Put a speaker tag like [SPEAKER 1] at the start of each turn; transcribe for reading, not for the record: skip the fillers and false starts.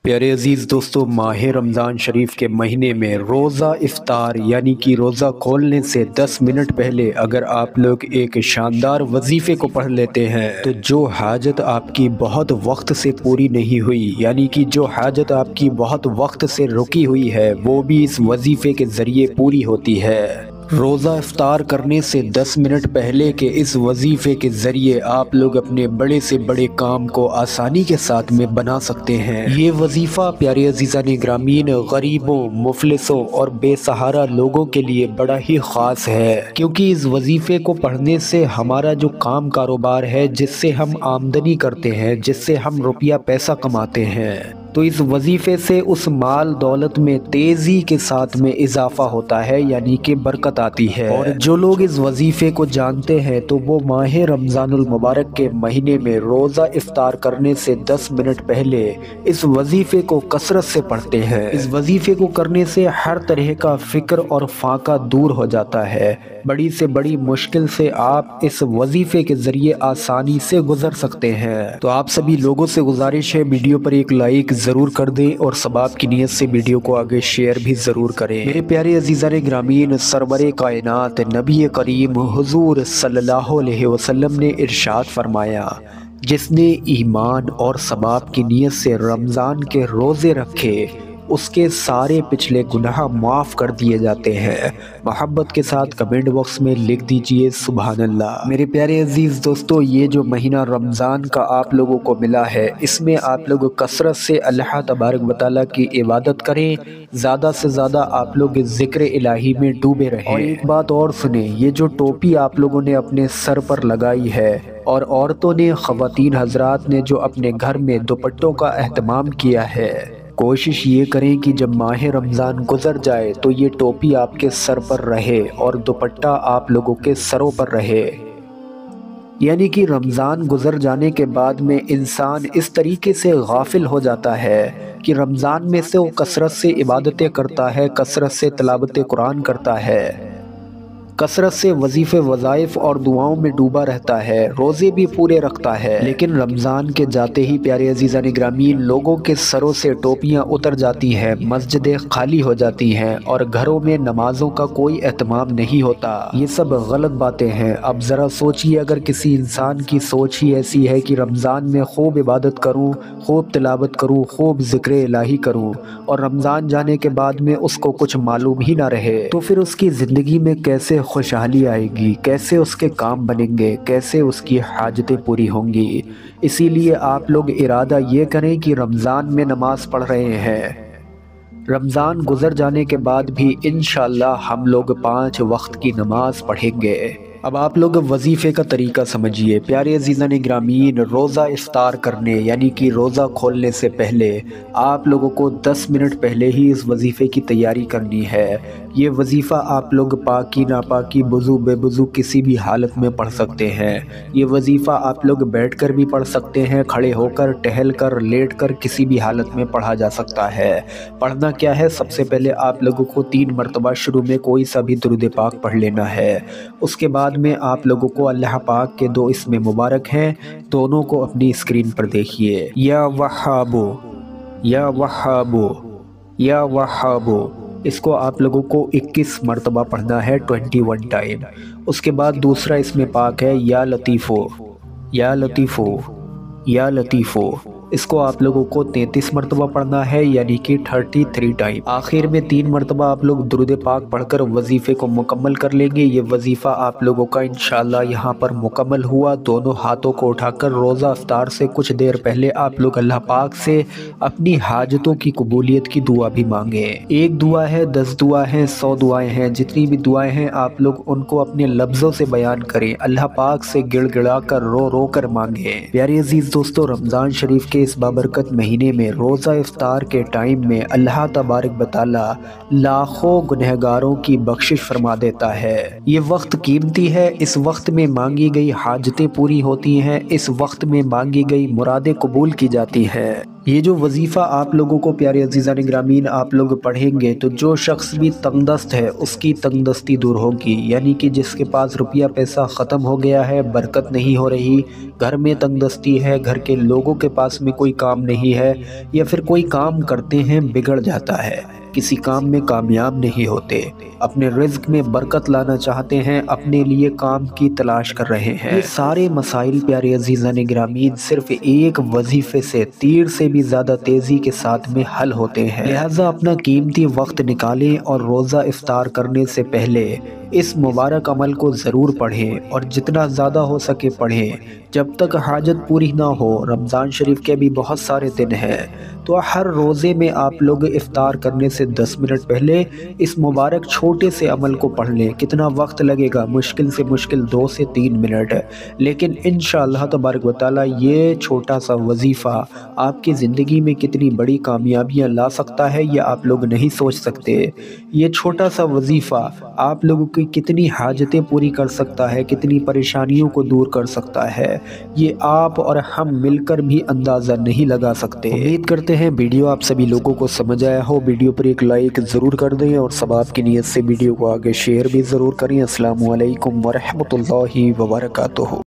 [SPEAKER 1] پیارے عزیز دوستو، ماہ رمضان شریف کے مہینے میں روزہ افطار یعنی کہ روزہ کھولنے سے 10 منٹ پہلے اگر آپ لوگ ایک شاندار وظیفے کو پڑھ لیتے ہیں تو جو حاجت آپ کی بہت وقت سے پوری نہیں ہوئی، یعنی کہ جو حاجت آپ کی بہت وقت سے رکی ہوئی ہے، وہ بھی اس وظیفے کے ذریعے پوری ہوتی ہے۔ روزہ افطار کرنے سے 10 منٹ پہلے کے اس وظیفے کے ذریعے آپ لوگ اپنے بڑے سے بڑے کام کو آسانی کے ساتھ میں بنا سکتے ہیں۔ یہ وظیفہ پیارے عزیزان گرامین، غریبوں، مفلسوں اور بے سہارا لوگوں کے لیے بڑا ہی خاص ہے، کیونکہ اس وظیفے کو پڑھنے سے ہمارا جو کام کاروبار ہے، جس سے ہم آمدنی کرتے ہیں، جس سے ہم روپیہ پیسہ کماتے ہیں، تو اس وظیفے سے اس مال دولت میں تیزی کے ساتھ میں اضافہ ہوتا ہے، یعنی کہ برکت آتی ہے۔ اور جو لوگ اس وظیفے کو جانتے ہیں تو وہ ماہ رمضان المبارک کے مہینے میں روزہ افطار کرنے سے 10 منٹ پہلے اس وظیفے کو کثرت سے پڑھتے ہیں۔ اس وظیفے کو کرنے سے ہر طرح کا فکر اور فاقہ دور ہو جاتا ہے۔ بڑی سے بڑی مشکل سے آپ اس وظیفے کے ذریعے آسانی سے گزر سکتے ہیں۔ تو آپ سبھی لوگوں سے گزارش ہے، ویڈیو پر ایک لائک ضرور کر دیں اور ثواب کی نیت سے ویڈیو کو آگے شیئر بھی ضرور کریں۔ میرے پیارے عزیزان گرامین، سرور کائنات نبی کریم حضور صلی اللہ علیہ وسلم نے ارشاد فرمایا، جس نے ایمان اور ثواب کی نیت سے رمضان کے روزے رکھے، اس کے سارے پچھلے گناہ معاف کر دیے جاتے ہیں۔ محبت کے ساتھ کمنٹ باکس میں لکھ دیجئے سبحان اللہ۔ میرے پیارے عزیز دوستو، یہ جو مہینہ رمضان کا آپ لوگوں کو ملا ہے، اس میں آپ لوگ کثرت سے اللہ تبارک و تعالیٰ کی عبادت کریں، زیادہ سے زیادہ آپ لوگ ذکر الہی میں ڈوبے رہیں۔ اور ایک بات اور سنیں، یہ جو ٹوپی آپ لوگوں نے اپنے سر پر لگائی ہے، اور عورتوں نے، خواتین حضرات نے جو اپنے گھر میں دوپٹوں کا اہتمام کیا ہے، کوشش یہ کریں کہ جب ماہ رمضان گزر جائے تو یہ ٹوپی آپ کے سر پر رہے اور دوپٹہ آپ لوگوں کے سروں پر رہے۔ یعنی کہ رمضان گزر جانے کے بعد میں انسان اس طریقے سے غافل ہو جاتا ہے کہ رمضان میں سے وہ کثرت سے عبادتیں کرتا ہے، کثرت سے تلاوت قرآن کرتا ہے، کثرت سے وظیفے وظائف اور دعاؤں میں ڈوبا رہتا ہے، روزے بھی پورے رکھتا ہے، لیکن رمضان کے جاتے ہی پیارے عزیزان گرامین، لوگوں کے سروں سے ٹوپیاں اتر جاتی ہیں، مسجدیں خالی ہو جاتی ہیں اور گھروں میں نمازوں کا کوئی اہتمام نہیں ہوتا۔ یہ سب غلط باتیں ہیں۔ اب ذرا سوچئے، اگر کسی انسان کی سوچ ہی ایسی ہے کہ رمضان میں خوب عبادت کروں، خوب تلاوت کروں، خوب ذکر الہی کروں، اور رمضان جانے کے بعد میں اس کو کچھ معلوم ہی نہ رہے، تو پھر اس کی زندگی میں کیسے خوشحالی آئے گی، کیسے اس کے کام بنیں گے، کیسے اس کی حاجتیں پوری ہوں گی؟ اسی لیے آپ لوگ ارادہ یہ کریں کہ رمضان میں نماز پڑھ رہے ہیں، رمضان گزر جانے کے بعد بھی انشاءاللہ ہم لوگ 5 وقت کی نماز پڑھیں گے۔ اب آپ لوگ وظیفے کا طریقہ سمجھیے۔ پیارے عزیزان گرامین، روزہ افطار کرنے یعنی کہ روزہ کھولنے سے پہلے آپ لوگوں کو 10 منٹ پہلے ہی اس وظیفے کی تیاری کرنی ہے۔ یہ وظیفہ آپ لوگ پاکی ناپاکی، وضو بے وضو کسی بھی حالت میں پڑھ سکتے ہیں۔ یہ وظیفہ آپ لوگ بیٹھ کر بھی پڑھ سکتے ہیں، کھڑے ہو کر، ٹہل کر، لیٹ کر، کسی بھی حالت میں پڑھا جا سکتا ہے۔ پڑھنا کیا ہے؟ سب سے پہلے آپ لوگوں کو 3 مرتبہ شروع میں کوئی سا بھی درود پاک پڑھ لینا ہے۔ اس کے بعد میں آپ لوگوں کو اللہ پاک کے 2 اسم مبارک ہیں، دونوں کو اپنی اسکرین پر دیکھیے۔ یا وہابو، یا وہابو، یا وہابو، اس کو آپ لوگوں کو 21 مرتبہ پڑھنا ہے، 21 ٹائم۔ اس کے بعد دوسرا اسم پاک ہے یا لطیفو، یا لطیفو، یا لطیفو، اس کو آپ لوگوں کو 33 مرتبہ پڑھنا ہے، یعنی کہ 33 ٹائم۔ آخر میں 3 مرتبہ آپ لوگ درود پاک پڑھ کر وظیفے کو مکمل کر لیں گے۔ یہ وظیفہ آپ لوگوں کا انشاءاللہ یہاں پر مکمل ہوا۔ دونوں ہاتھوں کو اٹھا کر روزہ افطار سے کچھ دیر پہلے آپ لوگ اللہ پاک سے اپنی حاجتوں کی قبولیت کی دعا بھی مانگیں۔ ایک دعا ہے، 10 دعا ہیں، 100 دعائیں ہیں، جتنی بھی دعائیں ہیں آپ لوگ ان کو اپنے لفظوں سے بیان کریں، اللہ پاک سے گڑ گڑا کر، رو رو کر مانگیں۔ پیارے عزیز دوستو، رمضان شریف کے اس بابرکت مہینے میں روزہ افطار کے ٹائم میں اللہ تبارک و تعالیٰ لاکھوں گنہگاروں کی بخشش فرما دیتا ہے۔ یہ وقت قیمتی ہے، اس وقت میں مانگی گئی حاجتیں پوری ہوتی ہیں، اس وقت میں مانگی گئی مرادیں قبول کی جاتی ہیں۔ یہ جو وظیفہ آپ لوگوں کو پیارے عزیزان گرامین آپ لوگ پڑھیں گے تو جو شخص بھی تنگ دست ہے اس کی تنگ دستی دور ہوگی، یعنی کہ جس کے پاس روپیہ پیسہ ختم ہو گیا ہے، برکت نہیں ہو رہی، گھر میں تنگ دستی ہے، گھر کے لوگوں کے پاس میں کوئی کام نہیں ہے، یا پھر کوئی کام کرتے ہیں بگڑ جاتا ہے، کسی کام میں کامیاب نہیں ہوتے، اپنے رزق میں برکت لانا چاہتے ہیں، اپنے لیے کام کی تلاش کر رہے ہیں، یہ سارے مسائل پیارے عزیزان گرامین صرف ایک وظیفے سے تیر سے بھی زیادہ تیزی کے ساتھ میں حل ہوتے ہیں۔ لہٰذا اپنا قیمتی وقت نکالیں اور روزہ افطار کرنے سے پہلے اس مبارک عمل کو ضرور پڑھیں، اور جتنا زیادہ ہو سکے پڑھیں جب تک حاجت پوری نہ ہو۔ رمضان شریف کے بھی بہت سارے دن ہیں، تو ہر روزے میں آپ لوگ افطار کرنے سے 10 منٹ پہلے اس مبارک چھوٹے سے عمل کو پڑھ لیں۔ کتنا وقت لگے گا؟ مشکل سے مشکل 2 سے 3 منٹ، لیکن انشاءاللہ تبارک و تعالی یہ چھوٹا سا وظیفہ آپ کی زندگی میں کتنی بڑی کامیابیاں لا سکتا ہے یہ آپ لوگ نہیں سوچ سکتے۔ یہ چھوٹا سا وظیفہ آپ لوگوں کی کتنی حاجتیں پوری کر سکتا ہے، کتنی پریشانیوں کو دور کر سکتا ہے، یہ آپ اور ہم مل کر بھی اندازہ نہیں لگا سکتے۔ امید کرتے ہیں ویڈیو آپ سبھی لوگوں کو سمجھ آیا ہو۔ ویڈیو پر ایک لائک ضرور کر دیں اور ثواب کی نیت سے ویڈیو کو آگے شیئر بھی ضرور کریں۔ السلام علیکم ورحمۃ اللہ وبرکاتہ۔